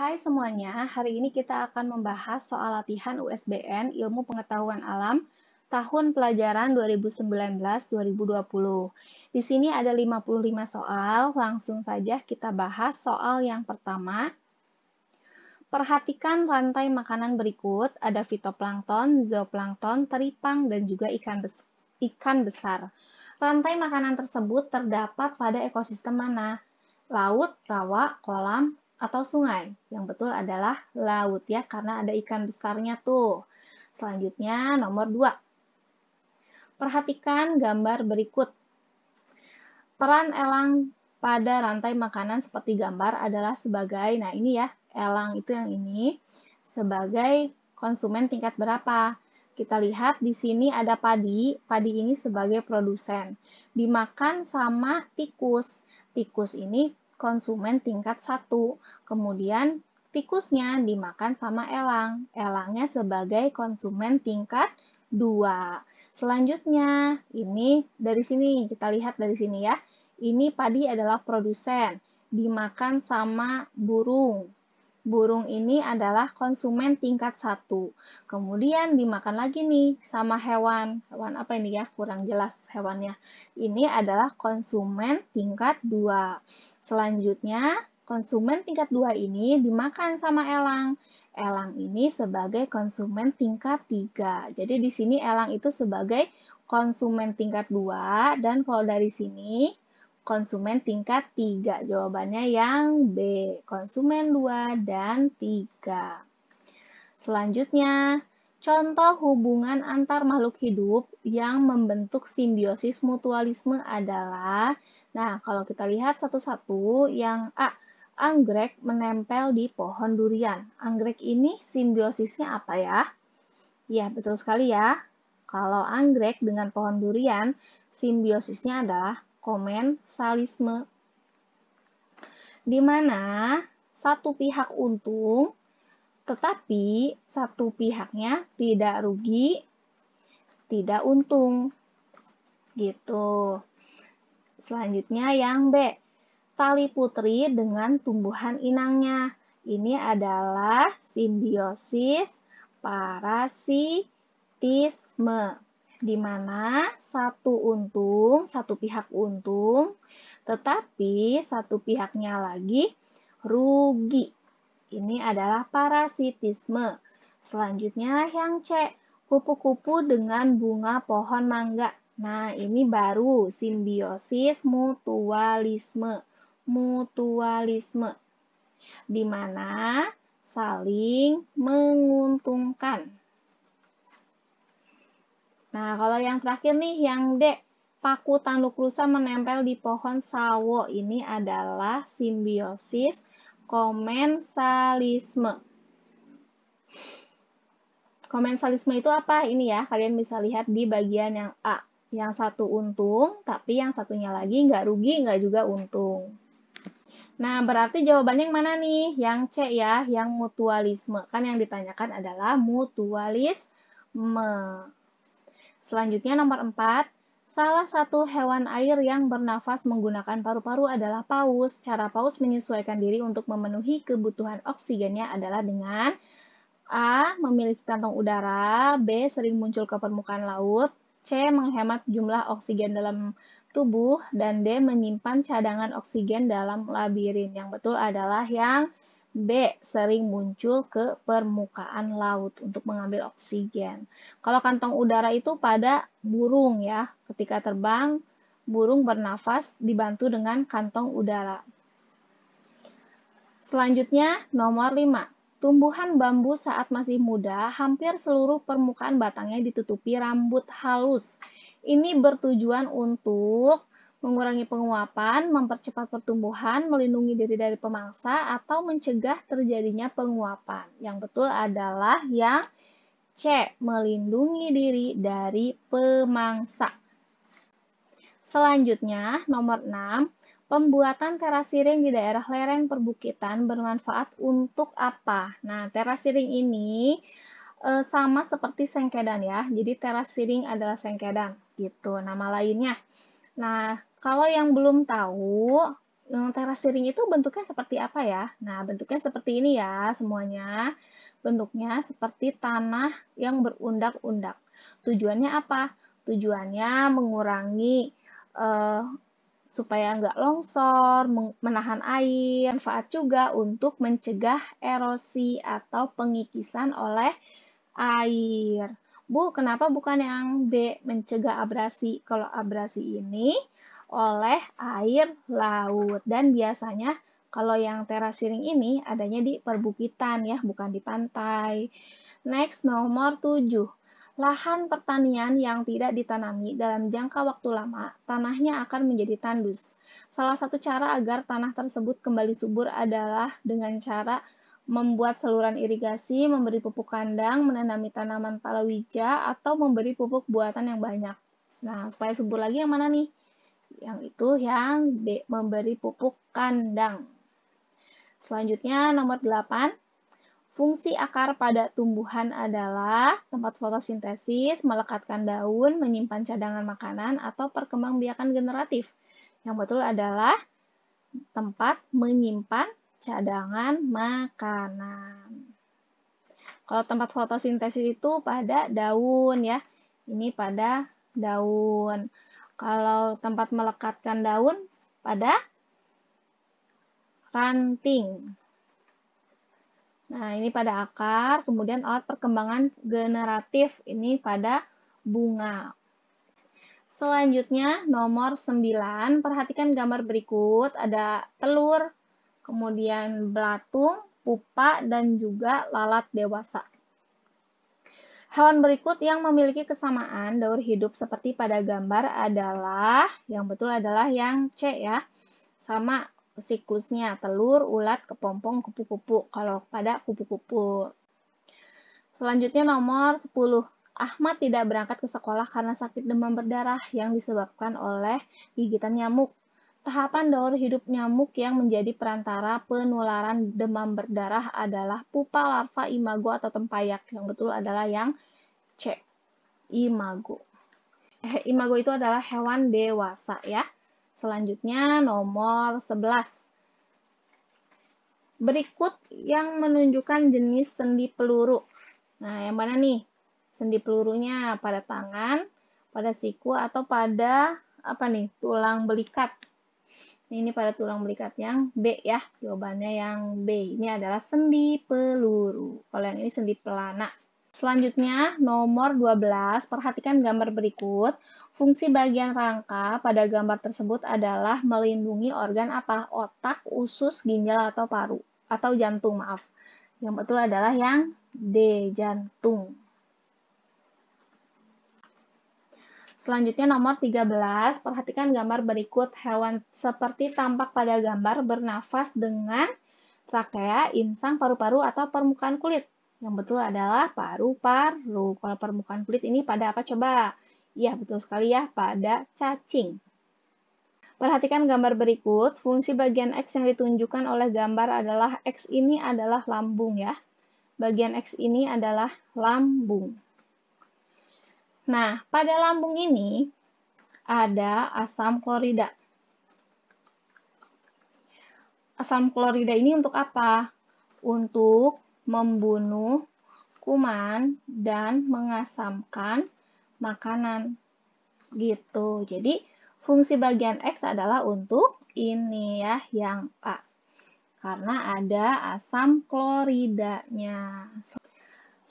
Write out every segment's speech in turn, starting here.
Hai semuanya, hari ini kita akan membahas soal latihan USBN Ilmu Pengetahuan Alam tahun pelajaran 2019-2020. Di sini ada 55 soal, langsung saja kita bahas soal yang pertama. Perhatikan rantai makanan berikut, ada fitoplankton, zooplankton, teripang, dan juga ikan besar. Rantai makanan tersebut terdapat pada ekosistem mana? Laut, rawa, kolam, atau sungai? Yang betul adalah laut ya, karena ada ikan besarnya tuh. Selanjutnya nomor 2. Perhatikan gambar berikut. Peran elang pada rantai makanan seperti gambar adalah sebagai, nah ini ya, elang itu yang ini, sebagai konsumen tingkat berapa? Kita lihat di sini ada padi, padi ini sebagai produsen. Dimakan sama tikus. Tikus ini konsumen tingkat 1. Kemudian tikusnya dimakan sama elang. Elangnya sebagai konsumen tingkat 2. Selanjutnya, ini dari sini, kita lihat dari sini ya. Ini padi adalah produsen, dimakan sama burung. Burung ini adalah konsumen tingkat 1. Kemudian dimakan lagi nih sama hewan. Hewan apa ini ya? Kurang jelas hewannya. Ini adalah konsumen tingkat 2. Selanjutnya, konsumen tingkat 2 ini dimakan sama elang. Elang ini sebagai konsumen tingkat 3. Jadi di sini elang itu sebagai konsumen tingkat 2 dan kalau dari sini konsumen tingkat 3. Jawabannya yang B, konsumen 2 dan 3. Selanjutnya, contoh hubungan antar makhluk hidup yang membentuk simbiosis mutualisme adalah, nah kalau kita lihat satu-satu, yang A, anggrek menempel di pohon durian. Anggrek ini simbiosisnya apa ya? Ya, betul sekali ya. Kalau anggrek dengan pohon durian, simbiosisnya adalah komensalisme, di mana satu pihak untung, tetapi satu pihaknya tidak rugi, tidak untung. Gitu. Selanjutnya yang B, tali putri dengan tumbuhan inangnya. Ini adalah simbiosis parasitisme, di mana satu untung, satu pihak untung, tetapi satu pihaknya lagi rugi. Ini adalah parasitisme. Selanjutnya yang C, kupu-kupu dengan bunga pohon mangga. Nah, ini baru simbiosis mutualisme. Mutualisme, di mana saling menguntungkan. Nah, kalau yang terakhir nih, yang D, paku tanduk rusa menempel di pohon sawo. Ini adalah simbiosis komensalisme. Komensalisme itu apa? Ini ya, kalian bisa lihat di bagian yang A. Yang satu untung, tapi yang satunya lagi nggak rugi, nggak juga untung. Nah, berarti jawabannya yang mana nih? Yang C ya, yang mutualisme. Kan yang ditanyakan adalah mutualisme. Selanjutnya nomor 4, salah satu hewan air yang bernafas menggunakan paru-paru adalah paus. Cara paus menyesuaikan diri untuk memenuhi kebutuhan oksigennya adalah dengan A, memiliki kantong udara, B, sering muncul ke permukaan laut, C, menghemat jumlah oksigen dalam tubuh, dan D, menyimpan cadangan oksigen dalam labirin. Yang betul adalah yang B, sering muncul ke permukaan laut untuk mengambil oksigen. Kalau kantong udara itu pada burung ya, ketika terbang, burung bernafas dibantu dengan kantong udara. Selanjutnya, nomor 5. Tumbuhan bambu saat masih muda, hampir seluruh permukaan batangnya ditutupi rambut halus. Ini bertujuan untuk mengurangi penguapan, mempercepat pertumbuhan, melindungi diri dari pemangsa, atau mencegah terjadinya penguapan. Yang betul adalah yang C, melindungi diri dari pemangsa. Selanjutnya, nomor 6, pembuatan terasiring di daerah lereng perbukitan bermanfaat untuk apa? Nah, terasiring ini sama seperti sengkedan ya. Jadi terasiring adalah sengkedan gitu, nama lainnya. Nah, kalau yang belum tahu, teras siring itu bentuknya seperti apa ya? Nah, bentuknya seperti ini ya semuanya. Bentuknya seperti tanah yang berundak-undak. Tujuannya apa? Tujuannya mengurangi supaya nggak longsor, menahan air, manfaat juga untuk mencegah erosi atau pengikisan oleh air. Bu, kenapa bukan yang B, mencegah abrasi? Kalau abrasi ini oleh air laut. Dan biasanya kalau yang terasiring ini adanya di perbukitan ya, bukan di pantai. Next, nomor 7. Lahan pertanian yang tidak ditanami dalam jangka waktu lama, tanahnya akan menjadi tandus. Salah satu cara agar tanah tersebut kembali subur adalah dengan cara membuat saluran irigasi, memberi pupuk kandang, menanami tanaman palawija, atau memberi pupuk buatan yang banyak. Nah, supaya subur lagi yang mana nih? Yang itu yang B, memberi pupuk kandang. Selanjutnya nomor 8. Fungsi akar pada tumbuhan adalah tempat fotosintesis, melekatkan daun, menyimpan cadangan makanan, atau perkembangbiakan generatif. Yang betul adalah tempat menyimpan cadangan makanan. Kalau tempat fotosintesis itu pada daun ya. Ini pada daun. Kalau tempat melekatkan daun pada ranting. Nah, ini pada akar, kemudian alat perkembangan generatif, ini pada bunga. Selanjutnya, nomor 9, perhatikan gambar berikut, ada telur, kemudian belatung, pupa, dan juga lalat dewasa. Hewan berikut yang memiliki kesamaan daur hidup seperti pada gambar adalah, yang betul adalah yang C ya, sama siklusnya, telur, ulat, kepompong, kupu-kupu, kalau pada kupu-kupu. Selanjutnya nomor 10. Ahmad tidak berangkat ke sekolah karena sakit demam berdarah yang disebabkan oleh gigitan nyamuk. Tahapan daur hidup nyamuk yang menjadi perantara penularan demam berdarah adalah pupa, larva, imago, atau tempayak. Yang betul adalah yang C, imago. Imago itu adalah hewan dewasa ya. Selanjutnya nomor 11. Berikut yang menunjukkan jenis sendi peluru. Nah, yang mana nih? Sendi pelurunya pada tangan, pada siku, atau pada apa nih? Tulang belikat. Ini pada tulang belikat yang B ya. Jawabannya yang B. Ini adalah sendi peluru. Kalau yang ini sendi pelana. Selanjutnya, nomor 12. Perhatikan gambar berikut. Fungsi bagian rangka pada gambar tersebut adalah melindungi organ apa? Otak, usus, ginjal, atau paru. Atau jantung, maaf. Yang betul adalah yang D, jantung. Selanjutnya nomor 13. Perhatikan gambar berikut. Hewan seperti tampak pada gambar bernafas dengan trakea, insang, paru-paru, atau permukaan kulit. Yang betul adalah paru-paru. Kalau permukaan kulit ini pada apa coba? Iya, betul sekali ya, pada cacing. Perhatikan gambar berikut. Fungsi bagian X yang ditunjukkan oleh gambar adalah X ini adalah lambung ya. Bagian X ini adalah lambung. Nah, pada lambung ini ada asam klorida. Asam klorida ini untuk apa? Untuk membunuh kuman dan mengasamkan makanan gitu. Jadi fungsi bagian X adalah untuk ini ya, yang A. Karena ada asam kloridanya.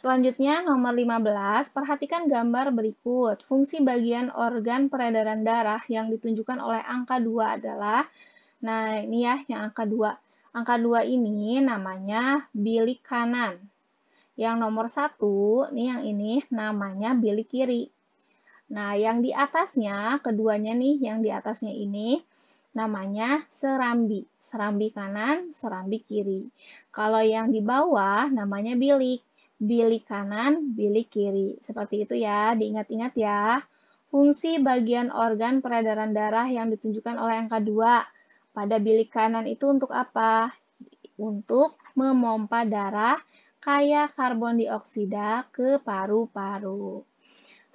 Selanjutnya nomor 15, perhatikan gambar berikut. Fungsi bagian organ peredaran darah yang ditunjukkan oleh angka 2 adalah, nah ini ya yang angka 2. Angka 2 ini namanya bilik kanan. Yang nomor 1, nih yang ini namanya bilik kiri. Nah, yang di atasnya, keduanya nih, yang di atasnya ini namanya serambi. Serambi kanan, serambi kiri. Kalau yang di bawah namanya bilik. Bilik kanan, bilik kiri. Seperti itu ya, diingat-ingat ya. Fungsi bagian organ peredaran darah yang ditunjukkan oleh angka 2. Pada bilik kanan itu untuk apa? Untuk memompa darah kaya karbon dioksida ke paru-paru.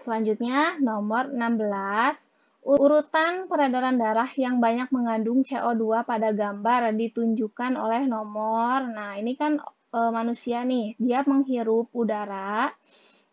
Selanjutnya, nomor 16. Urutan peredaran darah yang banyak mengandung CO2 pada gambar ditunjukkan oleh nomor. Nah, ini kan manusia nih, dia menghirup udara.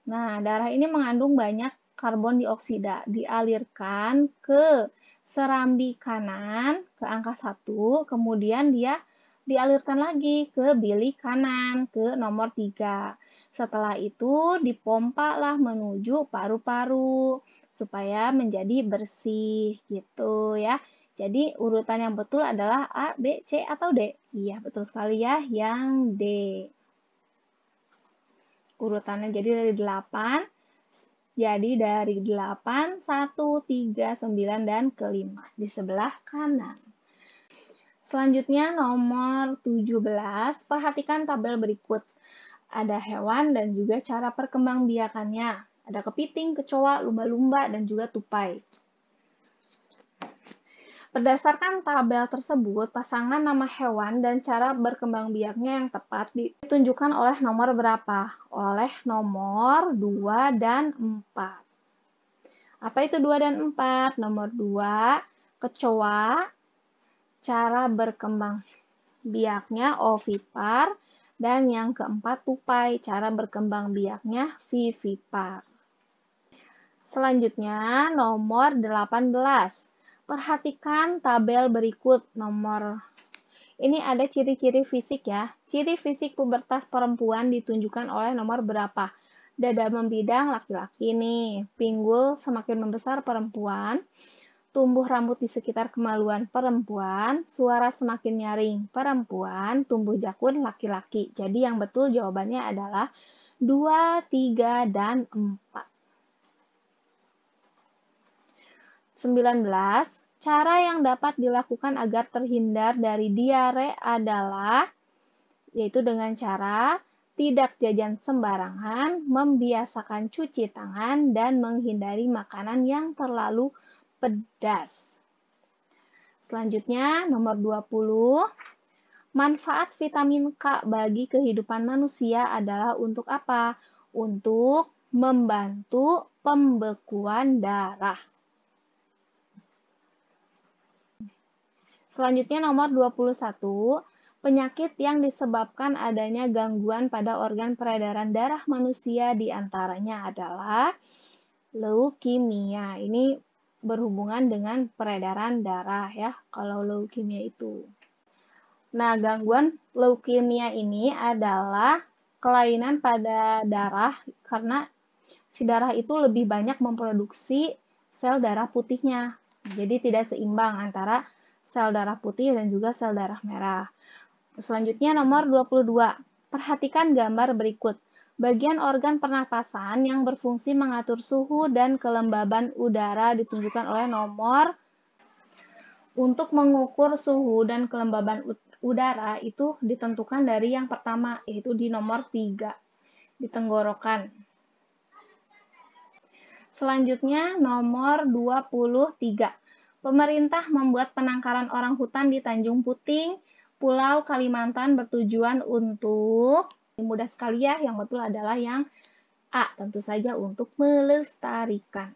Nah, darah ini mengandung banyak karbon dioksida, dialirkan ke serambi kanan ke angka 1, kemudian dia dialirkan lagi ke bilik kanan ke nomor 3. Setelah itu dipompa lah menuju paru-paru supaya menjadi bersih gitu ya. Jadi urutan yang betul adalah A, B, C, atau D? Iya, betul sekali ya, yang D. Urutannya jadi dari 8, jadi dari 8, 1, 3, 9, dan kelima di sebelah kanan. Selanjutnya nomor 17, perhatikan tabel berikut. Ada hewan dan juga cara perkembangbiakannya. Ada kepiting, kecoa, lumba-lumba, dan juga tupai. Berdasarkan tabel tersebut, pasangan nama hewan dan cara berkembangbiaknya yang tepat ditunjukkan oleh nomor berapa? Oleh nomor 2 dan 4. Apa itu 2 dan 4? Nomor 2, kecoa, cara berkembang biaknya ovipar, dan yang keempat tupai, cara berkembang biaknya vivipar. Selanjutnya nomor 18. Perhatikan tabel berikut. Nomor ini ada ciri-ciri fisik ya. Ciri fisik pubertas perempuan ditunjukkan oleh nomor berapa? Dada membidang laki-laki nih, pinggul semakin membesar perempuan, tumbuh rambut di sekitar kemaluan perempuan, suara semakin nyaring perempuan, tumbuh jakun laki-laki. Jadi yang betul jawabannya adalah 2, 3, dan 4. 19. Cara yang dapat dilakukan agar terhindar dari diare adalah, yaitu dengan cara tidak jajan sembarangan, membiasakan cuci tangan, dan menghindari makanan yang terlalu pedas. Selanjutnya, nomor 20. Manfaat vitamin K bagi kehidupan manusia adalah untuk apa? Untuk membantu pembekuan darah. Selanjutnya nomor 21. Penyakit yang disebabkan adanya gangguan pada organ peredaran darah manusia diantaranya adalah leukemia. Ini berhubungan dengan peredaran darah ya, kalau leukemia itu. Nah, gangguan leukemia ini adalah kelainan pada darah karena si darah itu lebih banyak memproduksi sel darah putihnya. Jadi tidak seimbang antara sel darah putih dan juga sel darah merah. Selanjutnya nomor 22. Perhatikan gambar berikut. Bagian organ pernapasan yang berfungsi mengatur suhu dan kelembaban udara ditunjukkan oleh nomor. Untuk mengukur suhu dan kelembaban udara itu ditentukan dari yang pertama, yaitu di nomor 3, di tenggorokan. Selanjutnya nomor 23. Pemerintah membuat penangkaran orang hutan di Tanjung Puting, Pulau Kalimantan bertujuan untuk, mudah sekali ya, yang betul adalah yang A, tentu saja untuk melestarikan.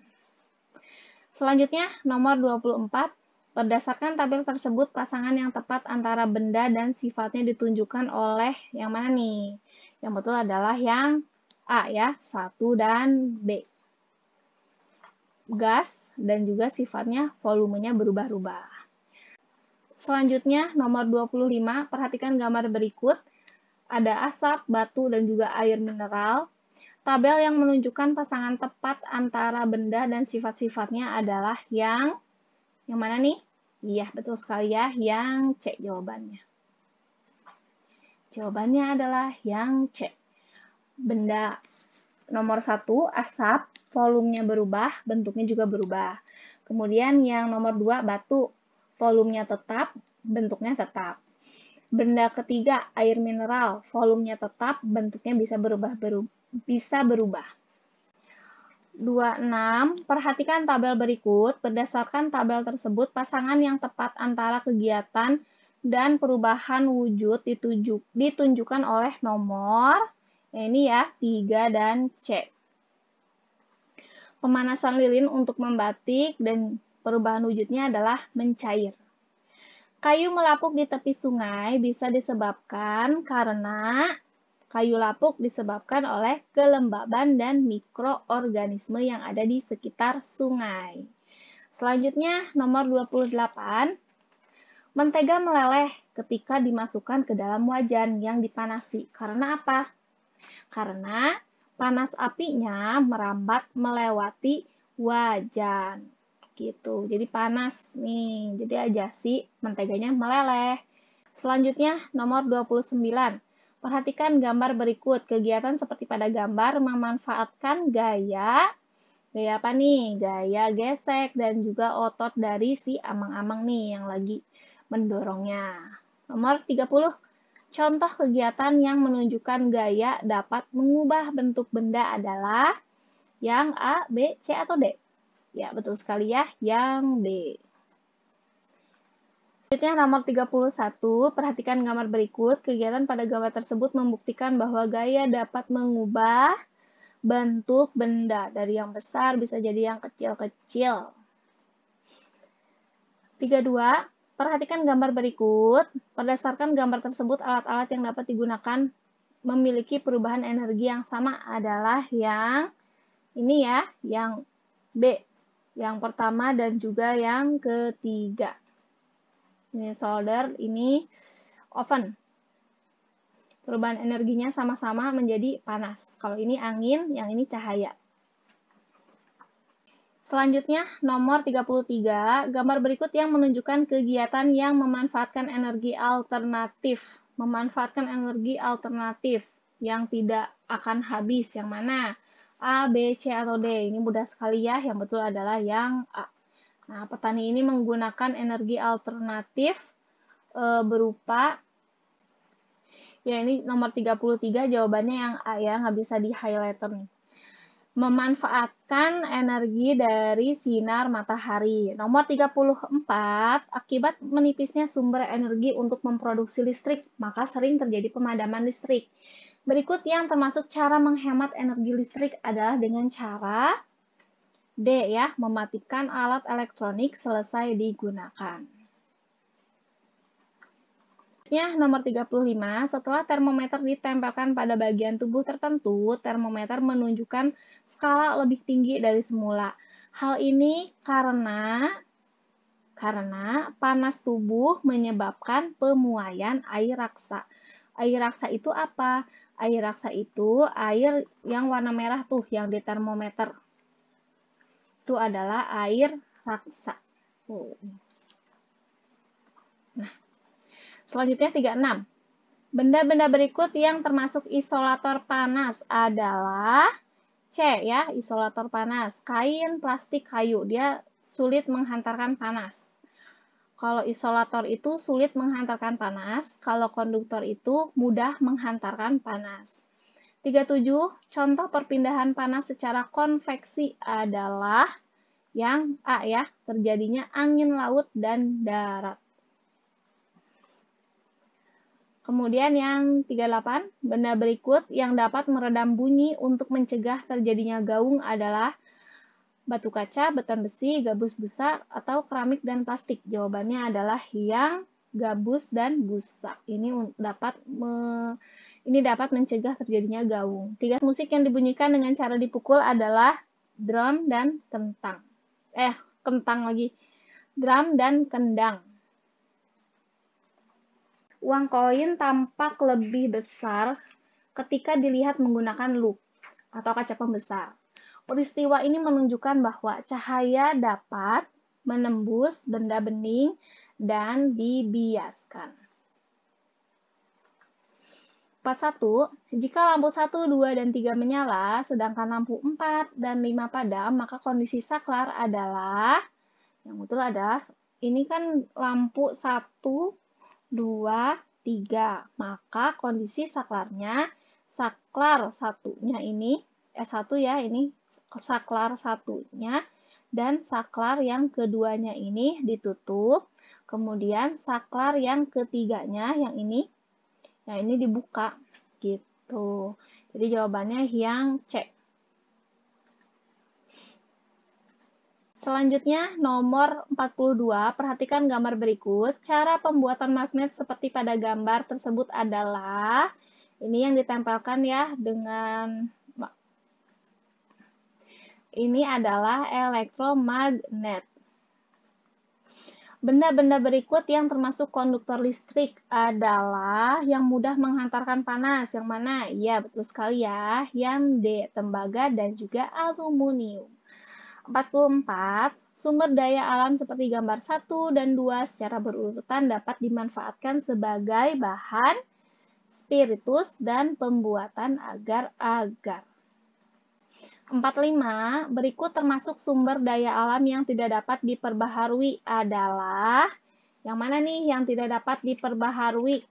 Selanjutnya nomor 24. Berdasarkan tabel tersebut, pasangan yang tepat antara benda dan sifatnya ditunjukkan oleh yang mana nih? Yang betul adalah yang A ya, 1 dan B. Gas dan juga sifatnya volumenya berubah-ubah. Selanjutnya nomor 25, perhatikan gambar berikut. Ada asap, batu, dan juga air mineral. Tabel yang menunjukkan pasangan tepat antara benda dan sifat-sifatnya adalah yang mana nih? Iya, betul sekali ya, yang C jawabannya. Jawabannya adalah yang C. Benda nomor 1, asap, volumenya berubah, bentuknya juga berubah. Kemudian yang nomor 2, batu, volumenya tetap, bentuknya tetap. Benda ketiga, air mineral, volumenya tetap, bentuknya bisa berubah. 26. Perhatikan tabel berikut. Berdasarkan tabel tersebut, pasangan yang tepat antara kegiatan dan perubahan wujud ditunjukkan oleh nomor, ini ya, 3 dan C. Pemanasan lilin untuk membatik dan perubahan wujudnya adalah mencair. Kayu melapuk di tepi sungai bisa disebabkan karena kayu lapuk disebabkan oleh kelembaban dan mikroorganisme yang ada di sekitar sungai. Selanjutnya, nomor 28. Mentega meleleh ketika dimasukkan ke dalam wajan yang dipanasi. Karena apa? Karena panas apinya merambat melewati wajan. Gitu. Jadi panas nih. Jadi aja sih menteganya meleleh. Selanjutnya nomor 29. Perhatikan gambar berikut. Kegiatan seperti pada gambar memanfaatkan gaya apa nih? Gaya gesek dan juga otot dari si amang-amang nih yang lagi mendorongnya. Nomor 30. Contoh kegiatan yang menunjukkan gaya dapat mengubah bentuk benda adalah yang A, B, C, atau D? Ya, betul sekali ya, yang B. Selanjutnya nomor 31, perhatikan gambar berikut. Kegiatan pada gambar tersebut membuktikan bahwa gaya dapat mengubah bentuk benda dari yang besar bisa jadi yang kecil-kecil. 32. Perhatikan gambar berikut. Berdasarkan gambar tersebut, alat-alat yang dapat digunakan memiliki perubahan energi yang sama adalah yang ini ya, yang B. Yang pertama dan juga yang ketiga. Ini solder, ini oven. Perubahan energinya sama-sama menjadi panas. Kalau ini angin, yang ini cahaya. Selanjutnya, nomor 33, gambar berikut yang menunjukkan kegiatan yang memanfaatkan energi alternatif. Memanfaatkan energi alternatif yang tidak akan habis. Yang mana? A, B, C, atau D. Ini mudah sekali ya, yang betul adalah yang A. Nah, petani ini menggunakan energi alternatif berupa, ya ini nomor 33 jawabannya yang A ya, nggak bisa di highlighter nih. Memanfaatkan energi dari sinar matahari. Nomor 34, akibat menipisnya sumber energi untuk memproduksi listrik, maka sering terjadi pemadaman listrik. Berikut yang termasuk cara menghemat energi listrik adalah dengan cara D ya, mematikan alat elektronik selesai digunakan. Nomor 35, setelah termometer ditempelkan pada bagian tubuh tertentu, termometer menunjukkan skala lebih tinggi dari semula. Hal ini karena panas tubuh menyebabkan pemuaian air raksa. Air raksa itu apa? Air raksa itu air yang warna merah tuh yang di termometer. Itu adalah air raksa. Nah, selanjutnya 36. Benda-benda berikut yang termasuk isolator panas adalah C ya, isolator panas. Kain, plastik, kayu. Dia sulit menghantarkan panas. Kalau isolator itu sulit menghantarkan panas, kalau konduktor itu mudah menghantarkan panas. 37. Contoh perpindahan panas secara konveksi adalah yang A ya, terjadinya angin laut dan darat. Kemudian yang 38, benda berikut yang dapat meredam bunyi untuk mencegah terjadinya gaung adalah batu kaca, beton besi, gabus busa, atau keramik dan plastik. Jawabannya adalah yang gabus dan busa. Ini dapat mencegah terjadinya gaung. 3 musik yang dibunyikan dengan cara dipukul adalah drum dan kentang. Drum dan kendang. Uang koin tampak lebih besar ketika dilihat menggunakan loop atau kaca pembesar. Peristiwa ini menunjukkan bahwa cahaya dapat menembus benda bening dan dibiaskan. 41. Jika lampu 1, 2, dan 3 menyala, sedangkan lampu 4 dan 5 padam, maka kondisi saklar adalah, yang betul adalah, ini kan lampu 1, 2, 3. Maka kondisi saklarnya, saklar satunya ini, S1 ya, ini saklar satunya, dan saklar yang keduanya ini ditutup. Kemudian saklar yang ketiganya, yang ini dibuka, gitu. Jadi jawabannya yang C. Selanjutnya, nomor 42, perhatikan gambar berikut. Cara pembuatan magnet seperti pada gambar tersebut adalah, ini yang ditempelkan ya dengan, ini adalah elektromagnet. Benda-benda berikut yang termasuk konduktor listrik adalah yang mudah menghantarkan panas. Yang mana? Ya, betul sekali ya. Yang D, tembaga dan juga aluminium. 44. Sumber daya alam seperti gambar 1 dan 2 secara berurutan dapat dimanfaatkan sebagai bahan spiritus dan pembuatan agar-agar. 45. Berikut termasuk sumber daya alam yang tidak dapat diperbaharui adalah, yang mana nih yang tidak dapat diperbaharui?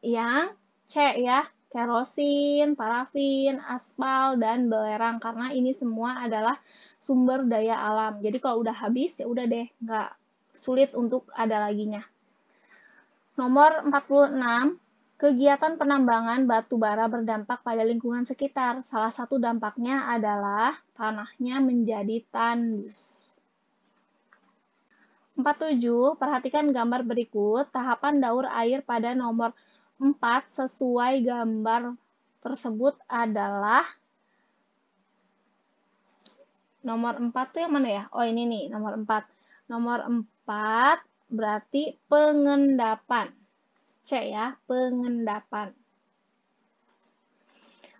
Yang C ya, kerosin, parafin, aspal, dan belerang, karena ini semua adalah sumber daya alam. Jadi kalau udah habis ya udah deh, nggak sulit untuk ada laginya. Nomor 46, kegiatan penambangan batu bara berdampak pada lingkungan sekitar. Salah satu dampaknya adalah tanahnya menjadi tandus. 47, perhatikan gambar berikut. Tahapan daur air pada nomor 4 sesuai gambar tersebut adalah, nomor 4 tuh yang mana ya? Oh, ini nih, nomor 4. Nomor 4 berarti pengendapan. C ya, pengendapan.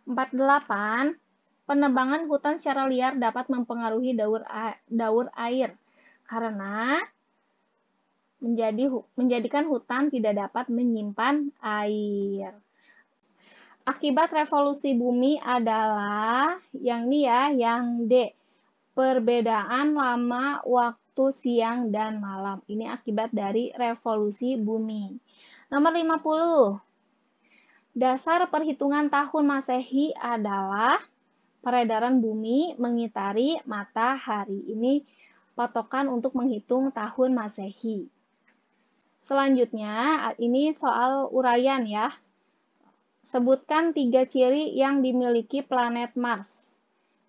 48. Penebangan hutan secara liar dapat mempengaruhi daur air karena menjadikan hutan tidak dapat menyimpan air. Akibat revolusi bumi adalah yang ini ya, yang D. Perbedaan lama waktu siang dan malam. Ini akibat dari revolusi bumi. Nomor 50. Dasar perhitungan tahun Masehi adalah peredaran bumi mengitari matahari. Ini patokan untuk menghitung tahun Masehi. Selanjutnya, ini soal uraian ya. Sebutkan 3 ciri yang dimiliki planet Mars.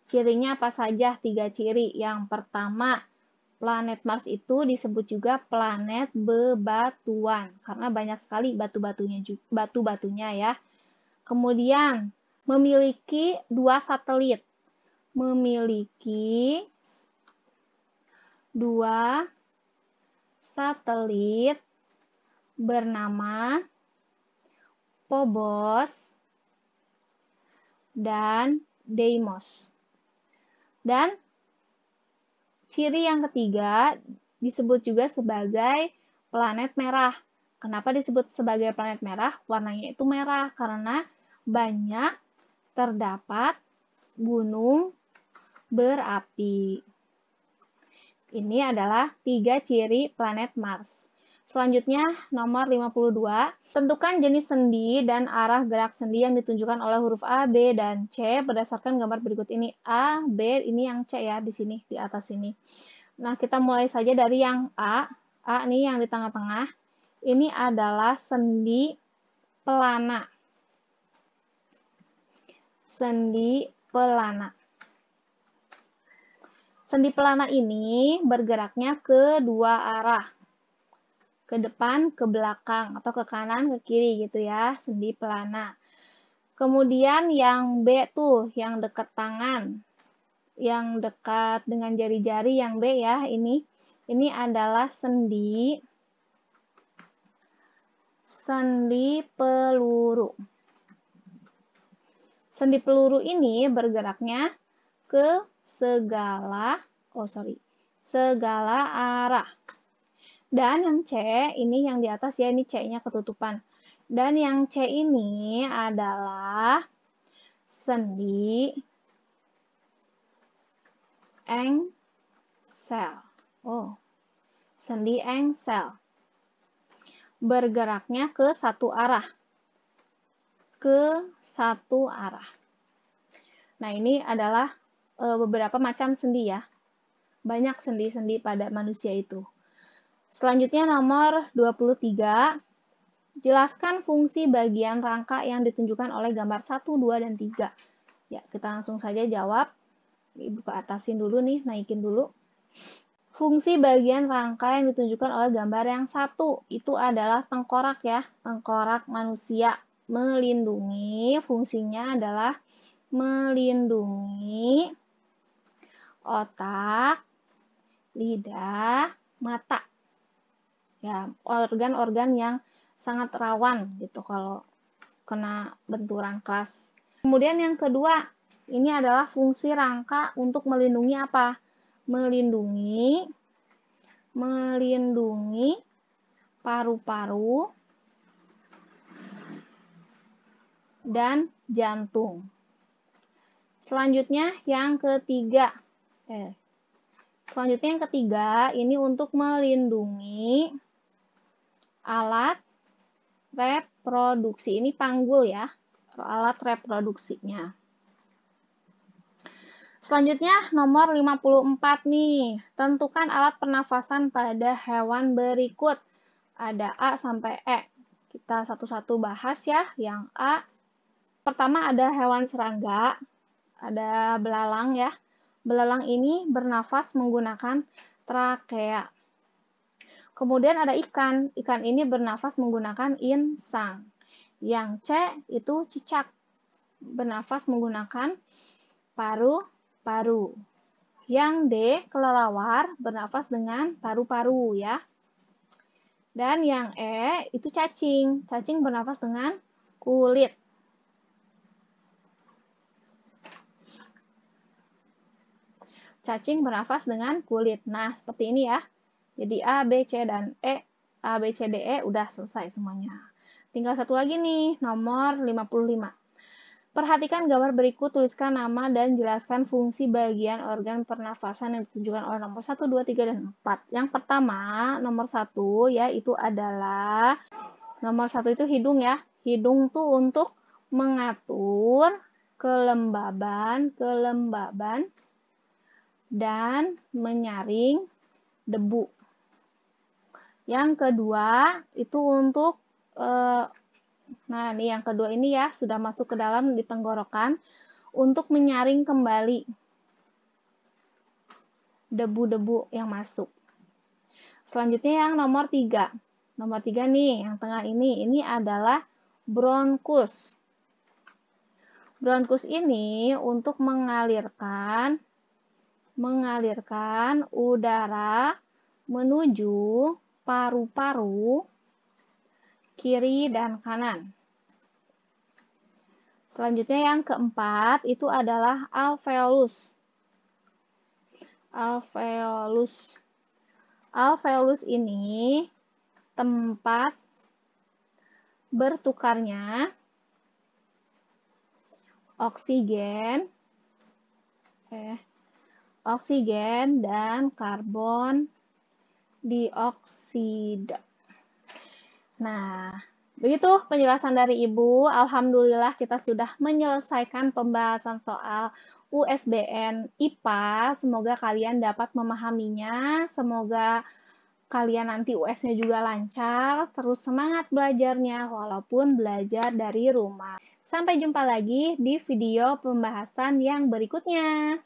Cirinya apa saja? 3 ciri. Yang pertama, planet Mars itu disebut juga planet bebatuan karena banyak sekali batu-batunya ya. Kemudian, memiliki 2 satelit. Memiliki 2 satelit bernama Phobos dan Deimos. Dan ciri yang ketiga disebut juga sebagai planet merah. Kenapa disebut sebagai planet merah? Warnanya itu merah karena banyak terdapat gunung berapi. Ini adalah 3 ciri planet Mars. Selanjutnya, nomor 52. Tentukan jenis sendi dan arah gerak sendi yang ditunjukkan oleh huruf A, B, dan C berdasarkan gambar berikut ini. A, B, ini yang C ya, di sini, di atas sini. Nah, kita mulai saja dari yang A. A nih yang di tengah-tengah. Ini adalah sendi pelana. Sendi pelana. Sendi pelana ini bergeraknya ke 2 arah. Ke depan, ke belakang, atau ke kanan, ke kiri gitu ya, sendi pelana. Kemudian yang B tuh, yang dekat tangan, yang dekat dengan jari-jari, yang B ya, ini adalah sendi peluru. Sendi peluru ini bergeraknya ke segala arah. Dan yang C, ini yang di atas ya, ini C-nya ketutupan. Dan yang C ini adalah sendi engsel. Oh, sendi engsel. Bergeraknya ke satu arah. Ke satu arah. Nah, ini adalah beberapa macam sendi ya. Banyak sendi-sendi pada manusia itu. Selanjutnya nomor 23. Jelaskan fungsi bagian rangka yang ditunjukkan oleh gambar 1, 2, dan 3. Ya, kita langsung saja jawab. Ibu ke atasin dulu nih, naikin dulu. Fungsi bagian rangka yang ditunjukkan oleh gambar yang satu itu adalah tengkorak ya, tengkorak manusia. Melindungi, fungsinya adalah melindungi otak, lidah, mata. Ya, organ-organ yang sangat rawan gitu kalau kena benturan keras. Kemudian yang kedua, ini adalah fungsi rangka untuk melindungi apa? Melindungi paru-paru dan jantung. Selanjutnya yang ketiga. Ini untuk melindungi alat reproduksi. Ini panggul ya, alat reproduksinya. Selanjutnya nomor 54 nih. Tentukan alat pernafasan pada hewan berikut. Ada A sampai E. Kita satu-satu bahas ya. Yang A. Pertama ada hewan serangga. Ada belalang ya. Belalang ini bernafas menggunakan trakea. Kemudian ada ikan. Ikan ini bernafas menggunakan insang. Yang C itu cicak. Bernafas menggunakan paru-paru. Yang D, kelelawar, bernafas dengan paru-paru ya. Dan yang E, itu cacing. Cacing bernafas dengan kulit. Cacing bernafas dengan kulit. Nah, seperti ini ya. Jadi A, B, C, dan E. A, B, C, D, E udah selesai semuanya. Tinggal satu lagi nih, nomor 55. Perhatikan gambar berikut, tuliskan nama dan jelaskan fungsi bagian organ pernafasan yang ditunjukkan oleh nomor 1, 2, 3, dan 4. Yang pertama, nomor 1, yaitu adalah, nomor 1 itu hidung ya. Hidung tuh untuk mengatur kelembaban dan menyaring debu. Yang kedua, itu untuk nah, ini yang kedua ini ya, sudah masuk ke dalam di tenggorokan untuk menyaring kembali debu-debu yang masuk. Selanjutnya yang nomor 3. Nomor 3 nih, yang tengah ini adalah bronkus. Bronkus ini untuk mengalirkan udara menuju paru-paru kiri dan kanan. Selanjutnya yang keempat itu adalah alveolus. Alveolus ini tempat bertukarnya oksigen dan karbon dioksida. Nah, begitu penjelasan dari Ibu. Alhamdulillah kita sudah menyelesaikan pembahasan soal USBN IPA. Semoga kalian dapat memahaminya. Semoga kalian nanti US-nya juga lancar. Terus semangat belajarnya walaupun belajar dari rumah. Sampai jumpa lagi di video pembahasan yang berikutnya.